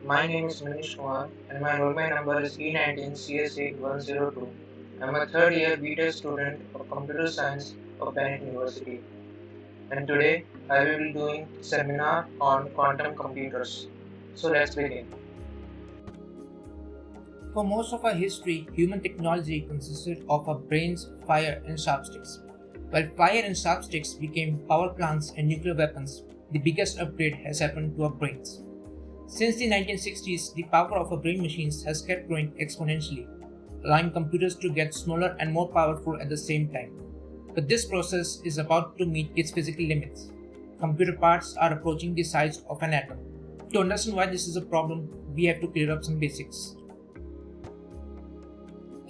My name is Manish Kumar and my enrollment number is E19CS8102. I'm a third year BTech student of Computer Science of Bennett University, and today I will be doing a seminar on quantum computers. So let's begin. For most of our history, human technology consisted of our brains, fire, and sharpsticks. While fire and sharpsticks became power plants and nuclear weapons, the biggest upgrade has happened to our brains. Since the 1960s, the power of our brain machines has kept growing exponentially, allowing computers to get smaller and more powerful at the same time. But this process is about to meet its physical limits. Computer parts are approaching the size of an atom. To understand why this is a problem, we have to clear up some basics.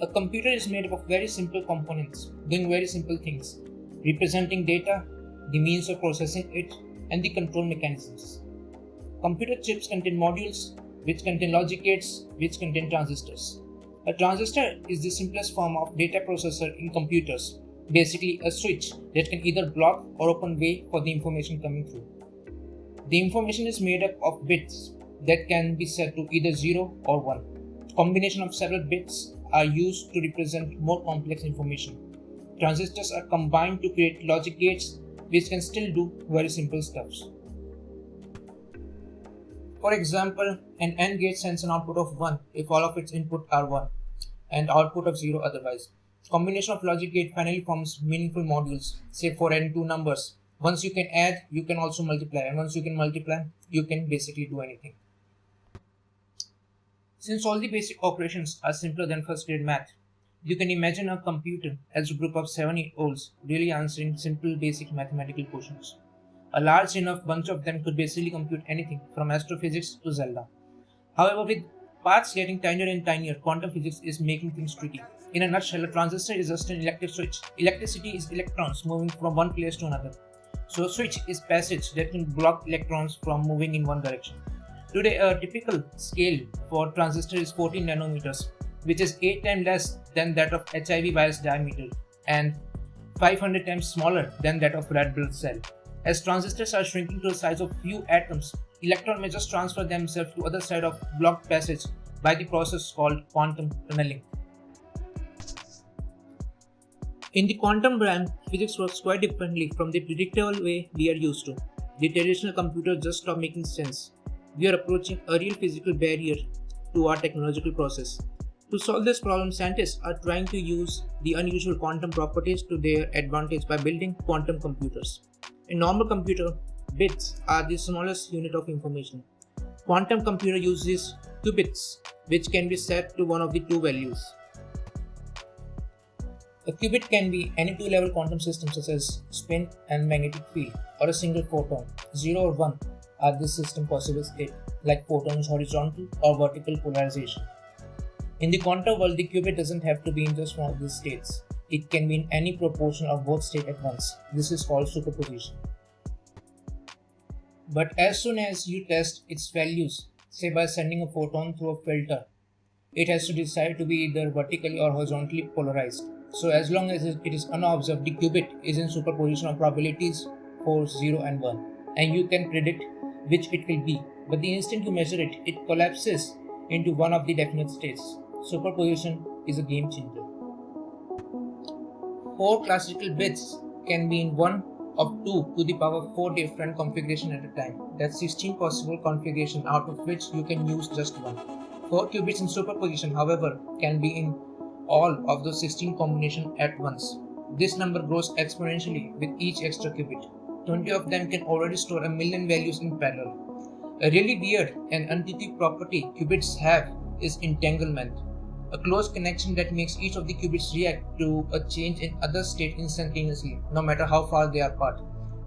A computer is made up of very simple components doing very simple things, representing data, the means of processing it, and the control mechanisms. Computer chips contain modules, which contain logic gates, which contain transistors. A transistor is the simplest form of data processor in computers, basically a switch that can either block or open way for the information coming through. The information is made up of bits that can be set to either 0 or 1. Combination of several bits are used to represent more complex information. Transistors are combined to create logic gates which can still do very simple stuffs. For example, an AND gate sends an output of 1 if all of its input are 1 and output of 0 otherwise. Combination of logic gate finally forms meaningful modules, say for adding two numbers. Once you can add, you can also multiply, and once you can multiply, you can basically do anything. Since all the basic operations are simpler than first grade math, you can imagine a computer as a group of 7-year-olds really answering simple basic mathematical questions. A large enough bunch of them could basically compute anything from astrophysics to Zelda. However, with parts getting tinier and tinier, quantum physics is making things tricky. In a nutshell, a transistor is just an electric switch. Electricity is electrons moving from one place to another. So a switch is passage that can block electrons from moving in one direction. Today, a typical scale for transistor is 14 nanometers, which is 8 times less than that of HIV virus diameter and 500 times smaller than that of red blood cell. As transistors are shrinking to the size of few atoms, electrons may just transfer themselves to other side of blocked passage by the process called quantum tunneling. In the quantum realm, physics works quite differently from the predictable way we are used to. The traditional computers just stop making sense. We are approaching a real physical barrier to our technological process. To solve this problem, scientists are trying to use the unusual quantum properties to their advantage by building quantum computers. In normal computer, bits are the smallest unit of information. Quantum computer uses qubits, which can be set to one of the two values. A qubit can be any two-level quantum system such as spin and magnetic field, or a single photon. 0 or 1 are this system possible state, like photons horizontal or vertical polarization. In the quantum world, the qubit doesn't have to be in just one of these states. It can be in any proportion of both states at once. This is called superposition. But as soon as you test its values, say by sending a photon through a filter, it has to decide to be either vertically or horizontally polarized. So as long as it is unobserved, the qubit is in superposition of probabilities for 0 and 1, and you can predict which it will be. But the instant you measure it, it collapses into one of the definite states. Superposition is a game changer. 4 classical bits can be in one of 2 to the power 4 different configurations at a time. That's 16 possible configurations, out of which you can use just one. 4 qubits in superposition, however, can be in all of those 16 combinations at once. This number grows exponentially with each extra qubit. 20 of them can already store a million values in parallel. A really weird and intuitive property qubits have is entanglement, a close connection that makes each of the qubits react to a change in other state instantaneously, no matter how far they are apart.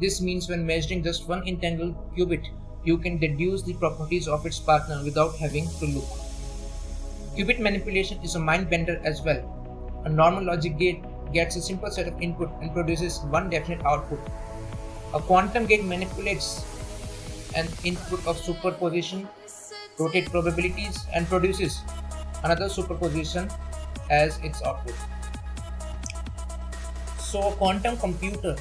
This means when measuring just one entangled qubit, you can deduce the properties of its partner without having to look. Qubit manipulation is a mind bender as well. A normal logic gate gets a simple set of input and produces one definite output. A quantum gate manipulates an input of superposition, rotate probabilities, and produces another superposition as its output. So a quantum computer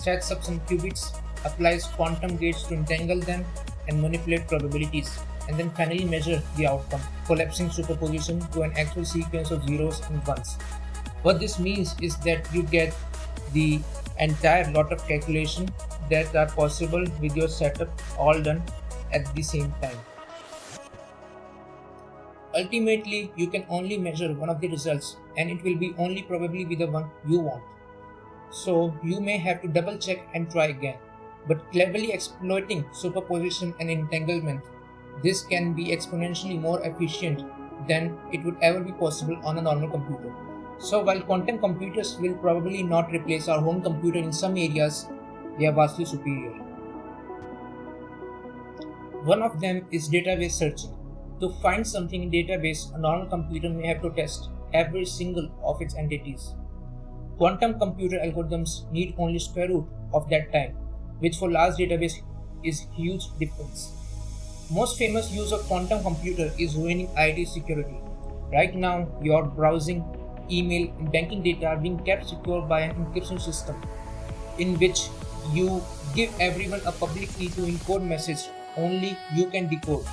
sets up some qubits, applies quantum gates to entangle them, and manipulate probabilities. and then finally measure the outcome, collapsing superposition to an actual sequence of zeros and ones. What this means is that you get the entire lot of calculation that are possible with your setup all done at the same time. Ultimately, you can only measure one of the results and it will be only probably be the one you want. So you may have to double check and try again. But cleverly exploiting superposition and entanglement, this can be exponentially more efficient than it would ever be possible on a normal computer. So while quantum computers will probably not replace our home computer in some areas, they are vastly superior. One of them is database searching. To find something in database, a normal computer may have to test every single of its entities. Quantum computer algorithms need only square root of that time, which for large database is huge difference. Most famous use of quantum computer is ruining IT security. Right now, your browsing, email, and banking data are being kept secure by an encryption system in which you give everyone a public key to encode message only you can decode.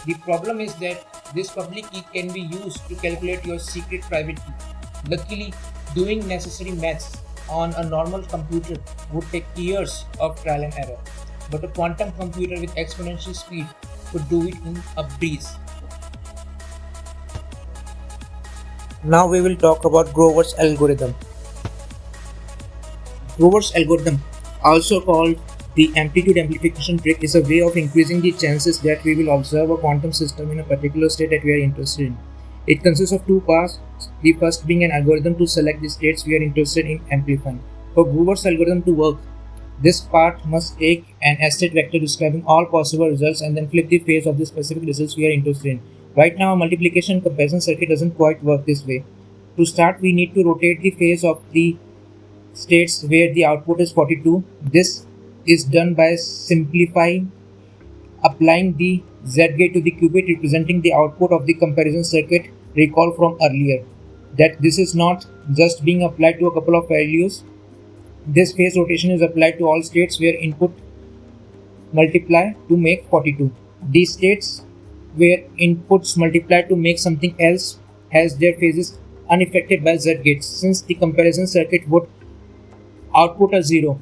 The problem is that this public key can be used to calculate your secret private key. Luckily, doing necessary maths on a normal computer would take years of trial and error, but a quantum computer with exponential speed could do it in a breeze. Now we will talk about Grover's algorithm. Grover's algorithm, also called the amplitude amplification trick, is a way of increasing the chances that we will observe a quantum system in a particular state that we are interested in. It consists of two parts, the first being an algorithm to select the states we are interested in amplifying. For Grover's algorithm to work, this part must take an S-state vector describing all possible results and then flip the phase of the specific results we are interested in. Right now, a multiplication comparison circuit doesn't quite work this way. To start, we need to rotate the phase of the states where the output is 42. This is done by simplifying, applying the Z gate to the qubit representing the output of the comparison circuit. Recall from earlier that this is not just being applied to a couple of values. This phase rotation is applied to all states where input multiply to make 42. These states where inputs multiply to make something else has their phases unaffected by Z gates, since the comparison circuit would output a 0.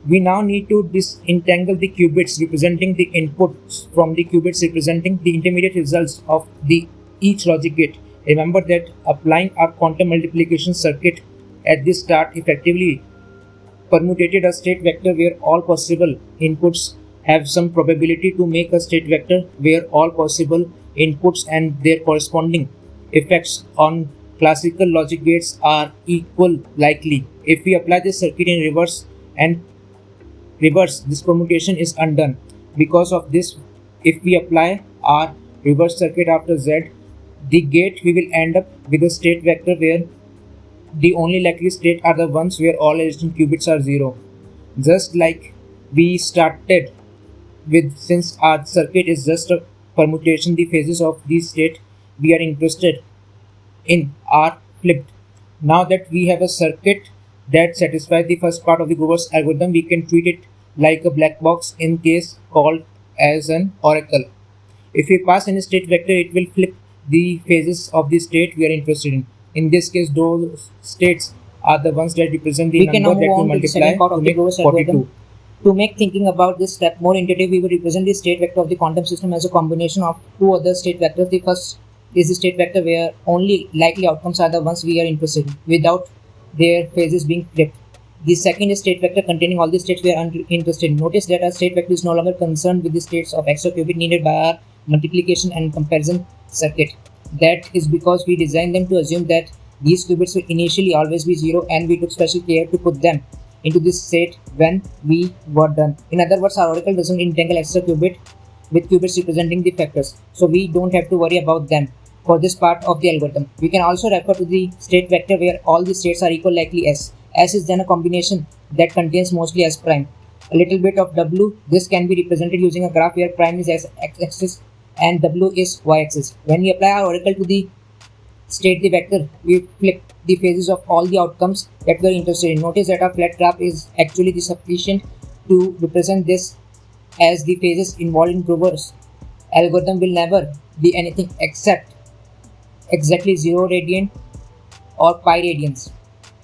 We now need to disentangle the qubits representing the inputs from the qubits representing the intermediate results of each logic gate. Remember that applying our quantum multiplication circuit at the start effectively permutated a state vector where all possible inputs have some probability to make a state vector where all possible inputs and their corresponding effects on classical logic gates are equal likely. If we apply this circuit in reverse, this permutation is undone. Because of this, if we apply our reverse circuit after Z, the gate we will end up with a state vector where the only likely state are the ones where all adjacent qubits are 0. Just like we started with, since our circuit is just a permutation, the phases of the state we are interested in are flipped. Now that we have a circuit that satisfies the first part of the Grover's algorithm, we can treat it like a black box in case called as an oracle. If we pass any state vector, it will flip the phases of the state we are interested in. In this case, those states are the ones that represent the number that will multiply to make 42. To make thinking about this step more intuitive, we will represent the state vector of the quantum system as a combination of two other state vectors. The first is the state vector where only likely outcomes are the ones we are interested in, without their phases being flipped. The second is state vector containing all the states we are interested in. Notice that our state vector is no longer concerned with the states of extra qubit needed by our multiplication and comparison circuit. That is because we designed them to assume that these qubits will initially always be 0, and we took special care to put them into this state when we were done. In other words, our oracle doesn't entangle extra qubit with qubits representing the factors, so we don't have to worry about them for this part of the algorithm. We can also refer to the state vector where all the states are equal likely S. S is then a combination that contains mostly S prime. A little bit of W. This can be represented using a graph where prime is x-axis and W is y-axis. When we apply our oracle to the state the vector, we flip the phases of all the outcomes that we are interested in. Notice that our flat graph is actually sufficient to represent this as the phases involved in Grover's algorithm will never be anything except exactly 0 radian or pi radians.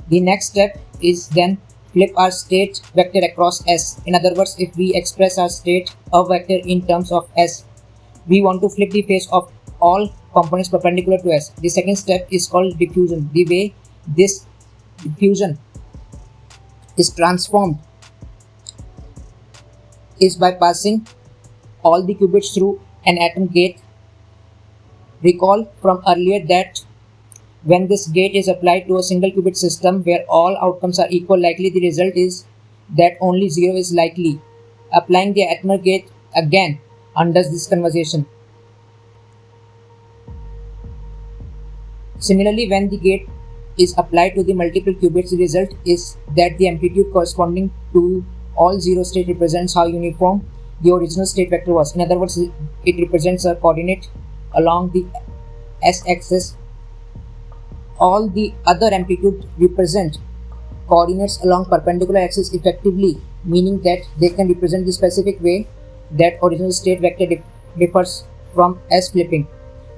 The next step is then flip our state vector across S. In other words, if we express our state of vector in terms of S, we want to flip the face of all components perpendicular to S. The second step is called diffusion. The way this diffusion is transformed is by passing all the qubits through an atom gate. Recall from earlier that when this gate is applied to a single qubit system where all outcomes are equal likely, the result is that only 0 is likely. Applying the Atmer gate again undoes this conversation. Similarly, when the gate is applied to the multiple qubits, the result is that the amplitude corresponding to all 0 state represents how uniform the original state vector was. In other words, it represents a coordinate along the s-axis. All the other amplitude represent coordinates along perpendicular axis effectively, meaning that they can represent the specific way that original state vector differs from S flipping.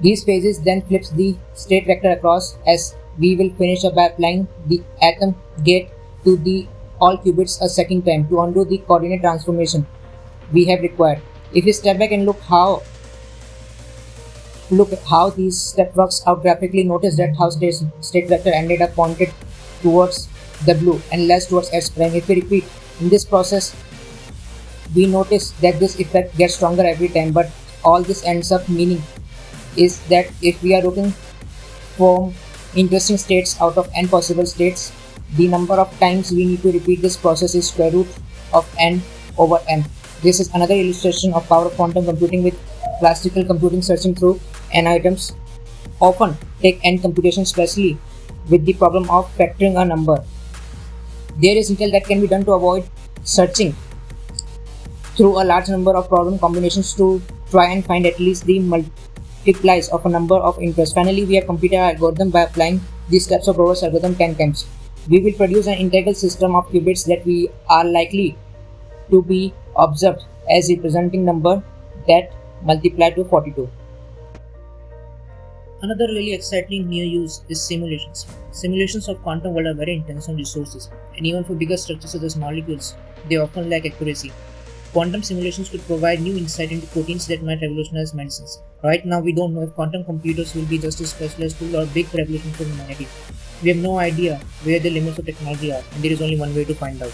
These phases then flips the state vector across S. We will finish up by applying the atom gate to the all qubits a second time to undo the coordinate transformation we have required. If we step back and look how these step works out graphically, notice that how state vector ended up pointed towards W and less towards S prime. If we repeat in this process, we notice that this effect gets stronger every time, but all this ends up meaning is that if we are looking for interesting states out of n possible states, the number of times we need to repeat this process is square root of n over m. This is another illustration of power of quantum computing. With classical computing, searching through n items often take n computations, especially with the problem of factoring a number. There is little that can be done to avoid searching through a large number of problem combinations to try and find at least the multiplies of a number of interest. Finally, we have completed our algorithm by applying the steps of Grover's algorithm 10 times. We will produce an integral system of qubits that we are likely to be observed as representing number that multiply to 42. Another really exciting new use is simulations. Simulations of quantum world are very intense on resources, and even for bigger structures such as molecules, they often lack accuracy. Quantum simulations could provide new insight into proteins that might revolutionize medicines. Right now, we don't know if quantum computers will be just a specialized tool or big revolution for humanity. We have no idea where the limits of technology are, and there is only one way to find out.